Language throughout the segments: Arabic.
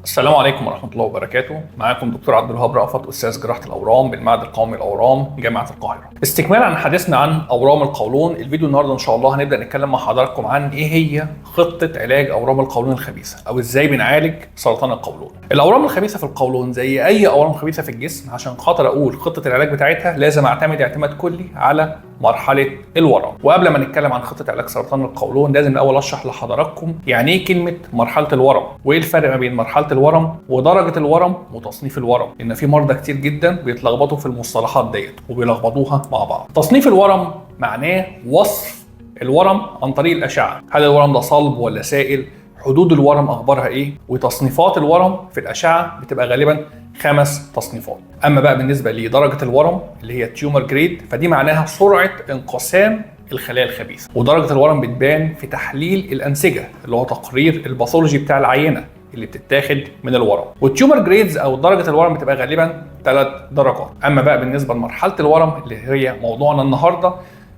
السلام عليكم ورحمة الله وبركاته. معاكم دكتور عبد الوهاب رأفت، أستاذ جراحة الأورام بالمعهد القومي للأورام جامعة القاهرة. استكمالا عن حديثنا عن أورام القولون، الفيديو النهارده إن شاء الله هنبدأ نتكلم مع حضراتكم عن إيه هي خطة علاج أورام القولون الخبيثة، أو إزاي بنعالج سرطان القولون. الأورام الخبيثة في القولون زي أي أورام خبيثة في الجسم، عشان خاطر أقول خطة العلاج بتاعتها لازم أعتمد اعتماد كلي على مرحلة الورم. وقبل ما نتكلم عن خطة علاج سرطان القولون لازم الأول أشرح لحضراتكم يعني إيه كلمة مرحلة الورم، وإيه الفرق ما بين مرحلة الورم ودرجة الورم وتصنيف الورم، لأن في مرضى كتير جدا بيتلخبطوا في المصطلحات ديت وبيلخبطوها مع بعض. تصنيف الورم معناه وصف الورم عن طريق الأشعة، هل الورم ده صلب ولا سائل، حدود الورم أخبارها إيه، وتصنيفات الورم في الأشعة بتبقى غالبا 5 تصنيفات. اما بقى بالنسبه لدرجه الورم اللي هي تيومر جريد، فدي معناها سرعه انقسام الخلايا الخبيثه، ودرجه الورم بتبان في تحليل الانسجه اللي هو تقرير الباثولوجي بتاع العينه اللي بتتاخد من الورم. والتيومر جريدز او درجه الورم بتبقى غالبا 3 درجات. اما بقى بالنسبه لمرحله الورم اللي هي موضوعنا النهارده،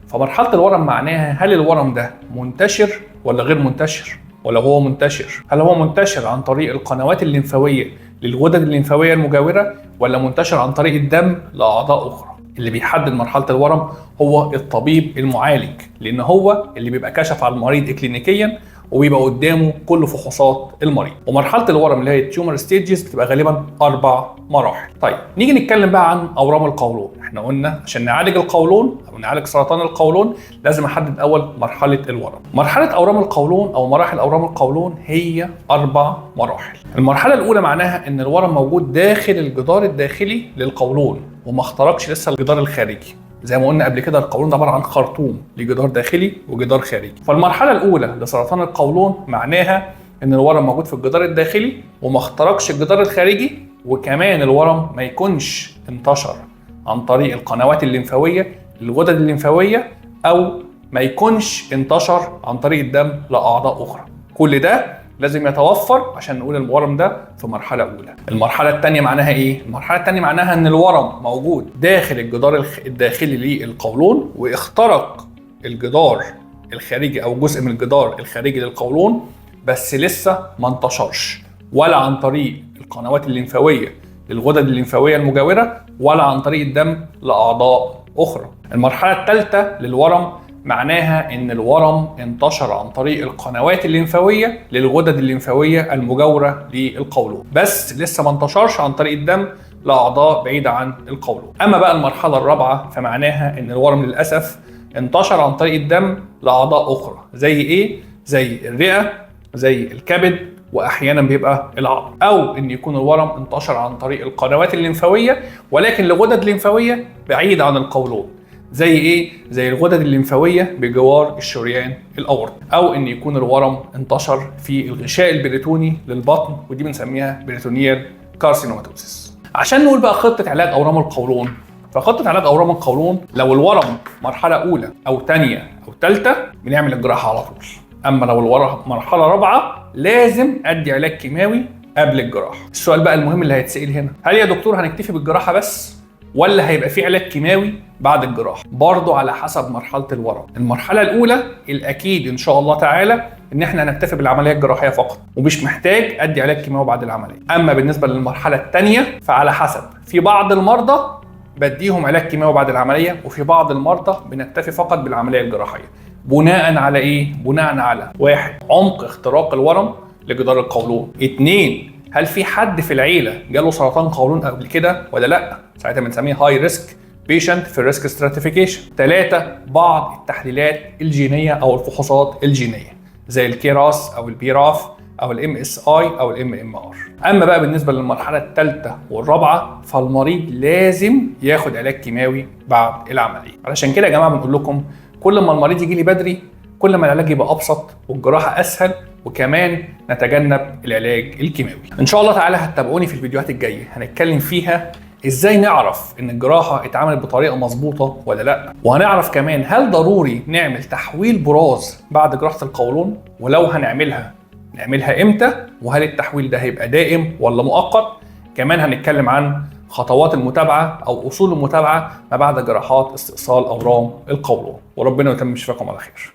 فمرحله الورم معناها هل الورم ده منتشر ولا غير منتشر، ولا هو منتشر، هل هو منتشر عن طريق القنوات الليمفاويه للغدد الليمفاويه المجاوره، ولا منتشر عن طريق الدم لاعضاء اخرى. اللي بيحدد مرحله الورم هو الطبيب المعالج، لان هو اللي بيبقى كشف على المريض اكلينيكيا وبيبقى قدامه كل فحوصات المريض. ومرحله الورم اللي هي التيومر ستيجز بتبقى غالبا 4 مراحل. طيب نيجي نتكلم بقى عن اورام القولون. احنا قلنا عشان نعالج القولون او نعالج سرطان القولون لازم احدد اول مرحله الورم. مرحله اورام القولون او مراحل اورام القولون هي 4 مراحل. المرحله الاولى معناها ان الورم موجود داخل الجدار الداخلي للقولون وما اخترقش لسه الجدار الخارجي. زي ما قلنا قبل كده القولون ده عباره عن خرطوم لجدار داخلي وجدار خارجي. فالمرحله الاولى لسرطان القولون معناها ان الورم موجود في الجدار الداخلي وما اخترقش الجدار الخارجي، وكمان الورم ما يكونش انتشر عن طريق القنوات الليمفاويه للغدد الليمفاويه، او ما يكونش انتشر عن طريق الدم لاعضاء اخرى. كل ده لازم يتوفر عشان نقول الورم ده في مرحله اولى. المرحله الثانيه معناها ايه؟ المرحله الثانيه معناها ان الورم موجود داخل الجدار الداخلي للقولون واخترق الجدار الخارجي او جزء من الجدار الخارجي للقولون، بس لسه ما انتشرش ولا عن طريق القنوات الليمفاويه للغدد الليمفاويه المجاوره ولا عن طريق الدم لاعضاء اخرى. المرحله الثالثه للورم معناها ان الورم انتشر عن طريق القنوات الليمفاويه للغدد الليمفاويه المجاوره للقولون، بس لسه ما انتشرش عن طريق الدم لاعضاء بعيده عن القولون. اما بقى المرحله الرابعه فمعناها ان الورم للاسف انتشر عن طريق الدم لاعضاء اخرى. زي ايه؟ زي الرئه، زي الكبد، واحيانا بيبقى العظم. او ان يكون الورم انتشر عن طريق القنوات الليمفاويه ولكن لغدد ليمفاويه بعيده عن القولون. زي ايه؟ زي الغدد الليمفاويه بجوار الشريان الاورطي. او ان يكون الورم انتشر في الغشاء البريتوني للبطن، ودي بنسميها بريتونيال كارسينوماتوسيس. عشان نقول بقى خطه علاج اورام القولون، فخطه علاج اورام القولون لو الورم مرحله اولى او ثانيه او ثالثه بنعمل الجراحه على طول. اما لو الورم مرحله رابعه لازم ادي علاج كيماوي قبل الجراحه. السؤال بقى المهم اللي هيتسال هنا، هل يا دكتور هنكتفي بالجراحه بس ولا هيبقى في علاج كيماوي بعد الجراحه؟ برضه على حسب مرحله الورم. المرحله الاولى الاكيد ان شاء الله تعالى ان احنا هنكتفي بالعمليه الجراحيه فقط ومش محتاج ادي علاج كيماوي بعد العمليه. اما بالنسبه للمرحله الثانيه فعلى حسب، في بعض المرضى بديهم علاج كيماوي بعد العمليه وفي بعض المرضى بنكتفي فقط بالعمليه الجراحيه. بناء على ايه؟ بناء على 1 عمق اختراق الورم لجدار القولون، 2 هل في حد في العيله جاله سرطان قولون قبل كده ولا لا؟ ساعتها بنسميه هاي ريسك بيشنت في الريسك ستراتيفيكيشن. 3 بعض التحليلات الجينيه او الفحوصات الجينيه زي الكيراس او البيراف او MSI او MMR. اما بقى بالنسبه للمرحله الثالثه والرابعه فالمريض لازم ياخد علاج كيماوي بعد العمليه. علشان كده يا جماعه بنقول لكم كل ما المريض يجي لي بدري كل ما العلاج يبقى ابسط والجراحه اسهل، وكمان نتجنب العلاج الكيماوي. ان شاء الله تعالى هتتابعوني في الفيديوهات الجايه هنتكلم فيها ازاي نعرف ان الجراحه اتعملت بطريقه مظبوطه ولا لا، وهنعرف كمان هل ضروري نعمل تحويل براز بعد جراحه القولون، ولو هنعملها نعملها امتى، وهل التحويل ده هيبقى دائم ولا مؤقت. كمان هنتكلم عن خطوات المتابعه او اصول المتابعه ما بعد جراحات استئصال اورام القولون. وربنا يتمم شفاكم على خير.